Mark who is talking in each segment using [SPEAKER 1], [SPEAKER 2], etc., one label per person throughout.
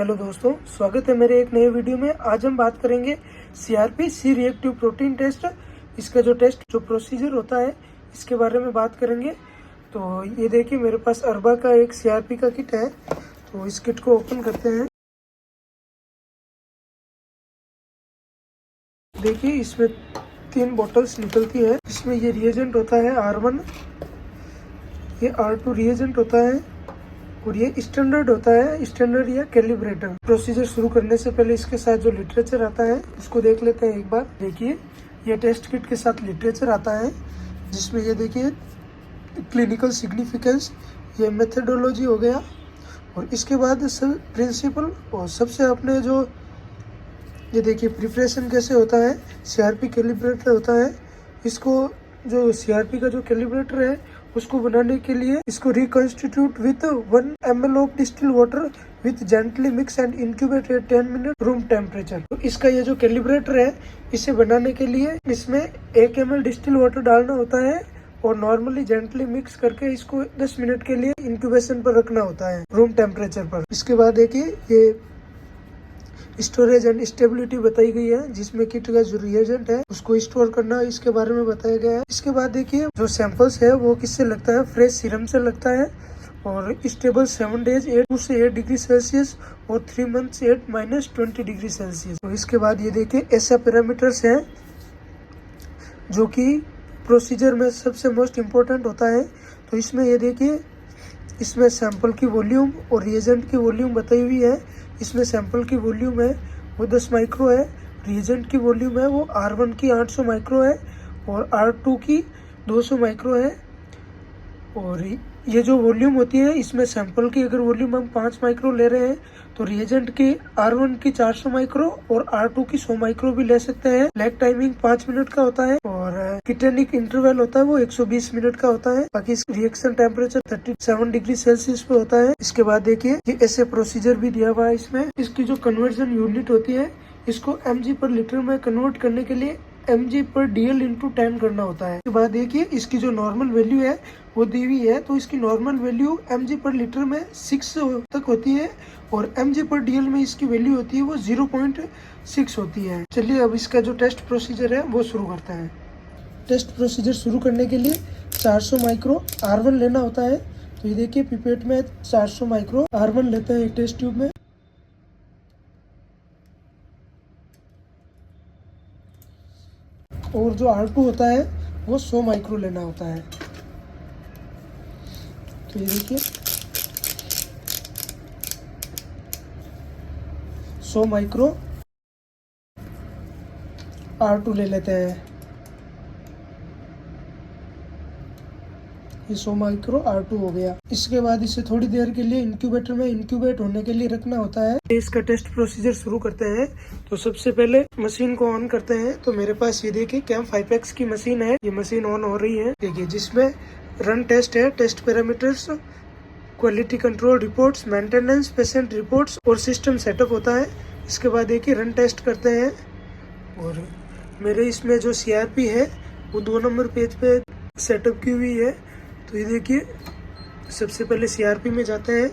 [SPEAKER 1] Hello दोस्तों, स्वागत है मेरे एक नए वीडियो में। आज हम बात करेंगे CRP C reactive protein test. इसका जो टेस्ट जो प्रोसीजर होता है इसके बारे में बात करेंगे। तो ये देखिए, मेरे पास अरबा का एक सीआरपी का किट है। तो इस किट को ओपन करते हैं। देखिए, इसमें 3 बॉटल्स निकलती है। इसमें ये रिएजेंट होता है R1, ये R2 रिएजेंट होता है और ये स्टैंडर्ड होता है, स्टैंडर्ड या कैलिब्रेटर। प्रोसीजर शुरू करने से पहले इसके साथ जो लिटरेचर आता है उसको देख लेते हैं एक बार। देखिए, ये टेस्ट किट के साथ लिटरेचर आता है, जिसमें ये देखिए क्लिनिकल सिग्निफिकेंस, ये मेथडोलॉजी हो गया, और इसके बाद सब प्रिंसिपल और सबसे अपने जो ये देखिए प्रिपरेशन कैसे होता है। सीआरपी कैलिब्रेटर होता है। इसको जो सीआरपी का जो कैलिब्रेटर है उसको बनाने के लिए इसको reconstitute with 1 ml of distil water with gently mix and incubate at 10 minute room temperature. तो इसका ये जो कैलिब्रेटर है इसे बनाने के लिए इसमें 1 ml डिस्टिल वाटर डालना होता है और नॉर्मली जेंटली मिक्स करके इसको 10 मिनट के लिए इंक्यूबेशन पर रखना होता है रूम टेम्परेचर पर। इसके बाद देखिए ये स्टोरेज एंड स्टेबिलिटी बताई गई है, जिसमें किट का जो रिएजेंट है उसको स्टोर करना इसके बारे में बताया गया है। इसके बाद देखिए जो सैंपल्स है वो किससे लगता है, फ्रेश सीरम से लगता है और स्टेबल 7 डेज 2 से 8 डिग्री सेल्सियस और 3 मंथ्स 8 - 20 डिग्री सेल्सियस। तो इसके बाद ये देखिए ऐसा पैरामीटर्स है जो कि प्रोसीजर में सबसे मोस्ट इम्पोर्टेंट होता है। तो इसमें ये देखिए, इसमें सैंपल की वॉल्यूम और रिएजेंट की वॉल्यूम बताई हुई है। इसमें सैंपल की वॉल्यूम है वो 10 माइक्रो है, रिएजेंट की वॉल्यूम है वो R1 की 800 माइक्रो है और R2 की 200 माइक्रो है। और ये जो वॉल्यूम होती है इसमें सैंपल की अगर वॉल्यूम हम 5 माइक्रो ले रहे हैं तो रिएजेंट की R1 की 400 माइक्रो और R2 की 100 माइक्रो भी ले सकते हैं। लैग टाइमिंग 5 मिनट का होता है और किटेनिक इंटरवल होता है वो 120 मिनट का होता है। बाकी रिएक्शन टेम्परेचर 37 डिग्री सेल्सियस पे होता है। इसके बाद देखिए ये ऐसे प्रोसीजर भी दिया हुआ है। इसमें इसकी जो कन्वर्जन यूनिट होती है इसको mg/लीटर में कन्वर्ट करने के लिए mg/dl × 10 करना होता है। इसके बाद देखिए इसकी जो नॉर्मल वैल्यू है वो दी हुई है। तो इसकी नॉर्मल वैल्यू mg/लीटर में 6 तक होती है और mg/dl में इसकी वैल्यू होती है वो 0.6 होती है। चलिए अब इसका जो टेस्ट प्रोसीजर है वो शुरू करते हैं। टेस्ट प्रोसीजर शुरू करने के लिए 400 माइक्रो R1 लेना होता है। तो ये देखिए पिपेट में 400 माइक्रो R1 लेते हैं एक टेस्ट ट्यूब में। और जो R2 होता है वो 100 माइक्रो लेना होता है। तो ये देखिए 100 माइक्रो R2 ले लेते हैं। ये 100 माइक्रो R2 हो गया। इसके बाद इसे थोड़ी देर के लिए इंक्यूबेटर में इंक्यूबेट होने के लिए रखना होता है। इसका टेस्ट प्रोसीजर शुरू करते हैं। तो सबसे पहले मशीन को ऑन करते हैं। तो मेरे पास ये देखिए कैम 5X की मशीन है। ये मशीन ऑन हो रही है। देखिए जिसमें रन टेस्ट है, test parameters, quality control reports, maintenance, patient reports और सिस्टम सेटअप होता है। इसके बाद देखिए रन टेस्ट करते हैं। और मेरे इसमें जो सीआरपी है वो 2 नंबर पेज पे सेटअप की हुई है। तो ये देखिए सबसे पहले सीआरपी में जाते हैं।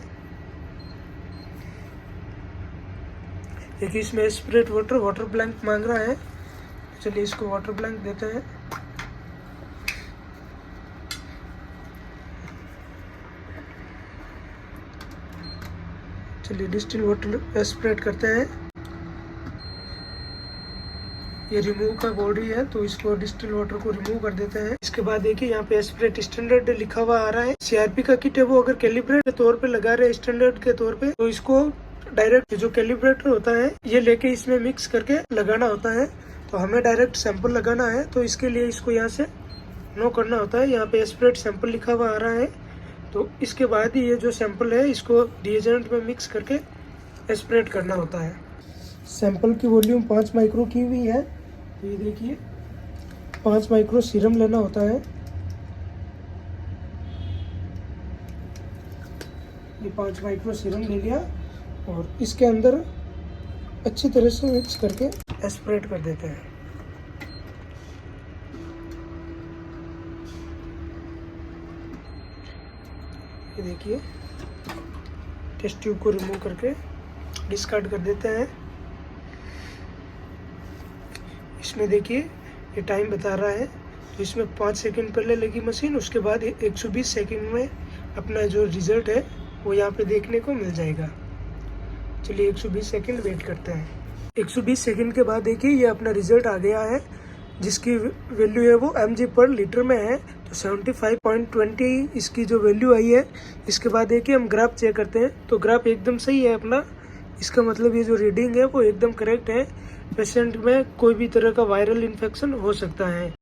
[SPEAKER 1] देखिए इसमें एस्पिरेट वाटर ब्लैंक मांग रहा है। चलिए इसको वाटर ब्लैंक देते हैं। चलिए डिस्टिल वाटर एस्पिरेट करते हैं। ये रिमूव का बॉडी है तो इसको डिस्टिल वाटर को रिमूव कर देते हैं। इसके बाद देखिए यहाँ पे एस्पिरेट स्टैंडर्ड लिखा हुआ आ रहा है। सीआरपी का किट है वो अगर कैलिब्रेट के तौर पे लगा रहे हैं स्टैंडर्ड के तौर पे, तो इसको डायरेक्ट जो कैलिब्रेटर होता है ये लेके इसमें मिक्स करके लगाना होता है। तो हमें डायरेक्ट सैंपल लगाना है तो इसके लिए इसको यहाँ से नो करना होता है। यहाँ पे एस्पिरेट सैंपल लिखा हुआ आ रहा है। तो इसके बाद ही ये जो सैंपल है इसको रिएजेंट में मिक्स करके एस्पिरेट करना होता है। सैंपल की वॉल्यूम 5 माइक्रो की हुई है। तो ये देखिए 5 माइक्रो सीरम लेना होता है। ये 5 माइक्रो सीरम ले लिया और इसके अंदर अच्छी तरह से मिक्स करके एस्पिरेट कर देते हैं। ये देखिए टेस्ट ट्यूब को रिमूव करके डिस्कार्ड कर देते हैं। इसमें देखिए ये टाइम बता रहा है, तो इसमें 5 सेकंड पहले लगी मशीन, उसके बाद 120 सेकंड में अपना जो रिज़ल्ट है वो यहाँ पे देखने को मिल जाएगा। चलिए 120 सेकंड वेट करते हैं। 120 सेकंड के बाद देखिए ये अपना रिज़ल्ट आ गया है, जिसकी वैल्यू है वो mg/लीटर में है, तो 75.20 इसकी जो वैल्यू आई है। इसके बाद देखिए हम ग्राफ चेक करते हैं, तो ग्राफ एकदम सही है अपना। इसका मतलब ये जो रीडिंग है वो एकदम करेक्ट है। पेशेंट में कोई भी तरह का वायरल इन्फेक्शन हो सकता है।